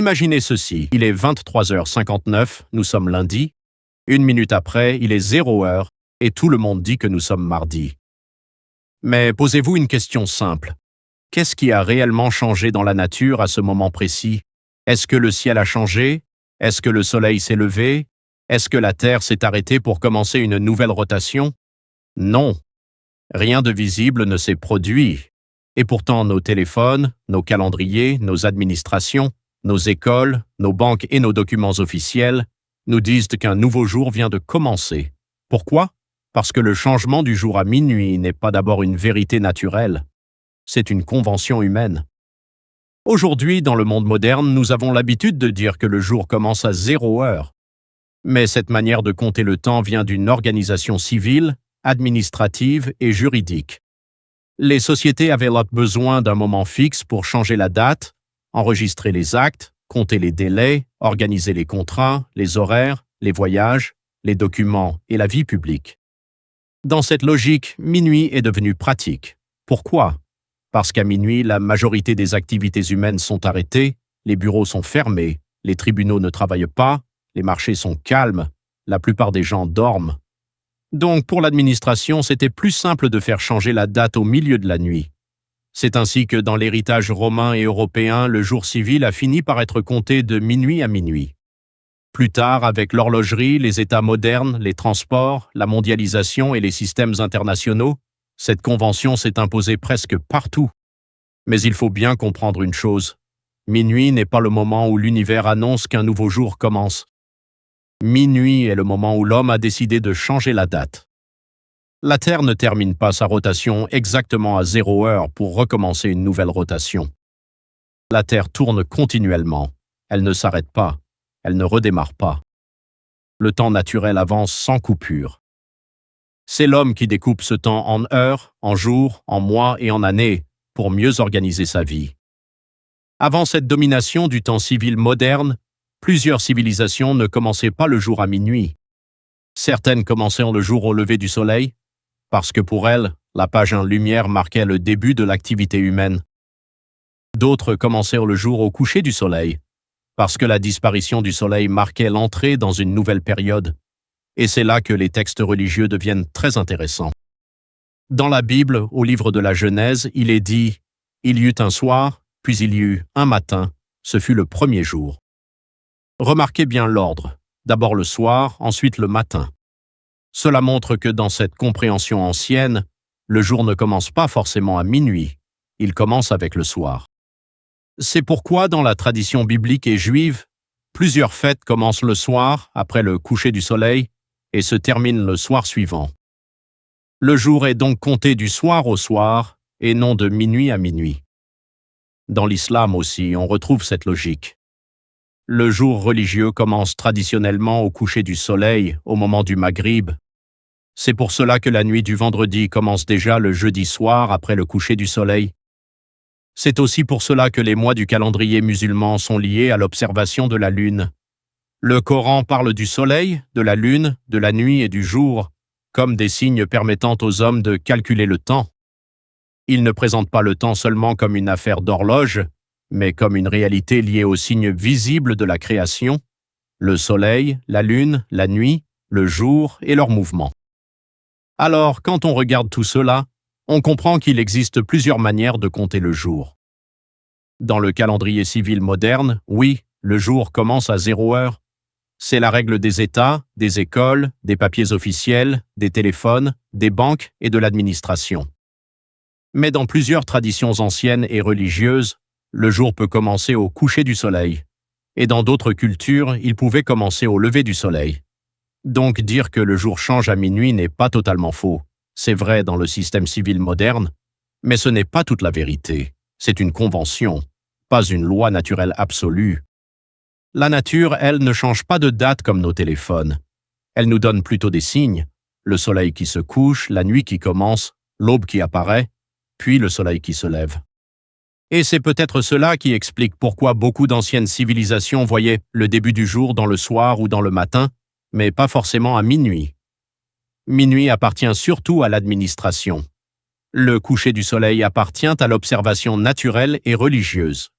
Imaginez ceci, il est 23h59, nous sommes lundi, 1 minute après, il est 0h et tout le monde dit que nous sommes mardi. Mais posez-vous une question simple. Qu'est-ce qui a réellement changé dans la nature à ce moment précis? Est-ce que le ciel a changé? Est-ce que le soleil s'est levé? Est-ce que la Terre s'est arrêtée pour commencer une nouvelle rotation? Non. Rien de visible ne s'est produit. Et pourtant, nos téléphones, nos calendriers, nos administrations, nos écoles, nos banques et nos documents officiels nous disent qu'un nouveau jour vient de commencer. Pourquoi? Parce que le changement du jour à minuit n'est pas d'abord une vérité naturelle. C'est une convention humaine. Aujourd'hui, dans le monde moderne, nous avons l'habitude de dire que le jour commence à 0h. Mais cette manière de compter le temps vient d'une organisation civile, administrative et juridique. Les sociétés avaient besoin d'un moment fixe pour changer la date, enregistrer les actes, compter les délais, organiser les contrats, les horaires, les voyages, les documents et la vie publique. Dans cette logique, minuit est devenu pratique. Pourquoi? Parce qu'à minuit, la majorité des activités humaines sont arrêtées, les bureaux sont fermés, les tribunaux ne travaillent pas, les marchés sont calmes, la plupart des gens dorment. Donc, pour l'administration, c'était plus simple de faire changer la date au milieu de la nuit. C'est ainsi que dans l'héritage romain et européen, le jour civil a fini par être compté de minuit à minuit. Plus tard, avec l'horlogerie, les États modernes, les transports, la mondialisation et les systèmes internationaux, cette convention s'est imposée presque partout. Mais il faut bien comprendre une chose. Minuit n'est pas le moment où l'univers annonce qu'un nouveau jour commence. Minuit est le moment où l'homme a décidé de changer la date. La Terre ne termine pas sa rotation exactement à 0h pour recommencer une nouvelle rotation. La Terre tourne continuellement. Elle ne s'arrête pas. Elle ne redémarre pas. Le temps naturel avance sans coupure. C'est l'homme qui découpe ce temps en heures, en jours, en mois et en années pour mieux organiser sa vie. Avant cette domination du temps civil moderne, plusieurs civilisations ne commençaient pas le jour à minuit. Certaines commençaient le jour au lever du soleil, parce que pour elles, la page en lumière marquait le début de l'activité humaine. D'autres commençaient le jour au coucher du soleil, parce que la disparition du soleil marquait l'entrée dans une nouvelle période. Et c'est là que les textes religieux deviennent très intéressants. Dans la Bible, au livre de la Genèse, il est dit « Il y eut un soir, puis il y eut un matin, ce fut le premier jour ». Remarquez bien l'ordre, d'abord le soir, ensuite le matin. Cela montre que dans cette compréhension ancienne, le jour ne commence pas forcément à minuit, il commence avec le soir. C'est pourquoi dans la tradition biblique et juive, plusieurs fêtes commencent le soir, après le coucher du soleil, et se terminent le soir suivant. Le jour est donc compté du soir au soir, et non de minuit à minuit. Dans l'islam aussi, on retrouve cette logique. Le jour religieux commence traditionnellement au coucher du soleil, au moment du Maghrib. C'est pour cela que la nuit du vendredi commence déjà le jeudi soir après le coucher du soleil. C'est aussi pour cela que les mois du calendrier musulman sont liés à l'observation de la lune. Le Coran parle du soleil, de la lune, de la nuit et du jour, comme des signes permettant aux hommes de calculer le temps. Il ne présente pas le temps seulement comme une affaire d'horloge, mais comme une réalité liée aux signes visibles de la création, le soleil, la lune, la nuit, le jour et leurs mouvements. Alors, quand on regarde tout cela, on comprend qu'il existe plusieurs manières de compter le jour. Dans le calendrier civil moderne, oui, le jour commence à 0h. C'est la règle des États, des écoles, des papiers officiels, des téléphones, des banques et de l'administration. Mais dans plusieurs traditions anciennes et religieuses, le jour peut commencer au coucher du soleil. Et dans d'autres cultures, il pouvait commencer au lever du soleil. Donc dire que le jour change à minuit n'est pas totalement faux. C'est vrai dans le système civil moderne, mais ce n'est pas toute la vérité. C'est une convention, pas une loi naturelle absolue. La nature, elle, ne change pas de date comme nos téléphones. Elle nous donne plutôt des signes, le soleil qui se couche, la nuit qui commence, l'aube qui apparaît, puis le soleil qui se lève. Et c'est peut-être cela qui explique pourquoi beaucoup d'anciennes civilisations voyaient le début du jour dans le soir ou dans le matin, mais pas forcément à minuit. Minuit appartient surtout à l'administration. Le coucher du soleil appartient à l'observation naturelle et religieuse.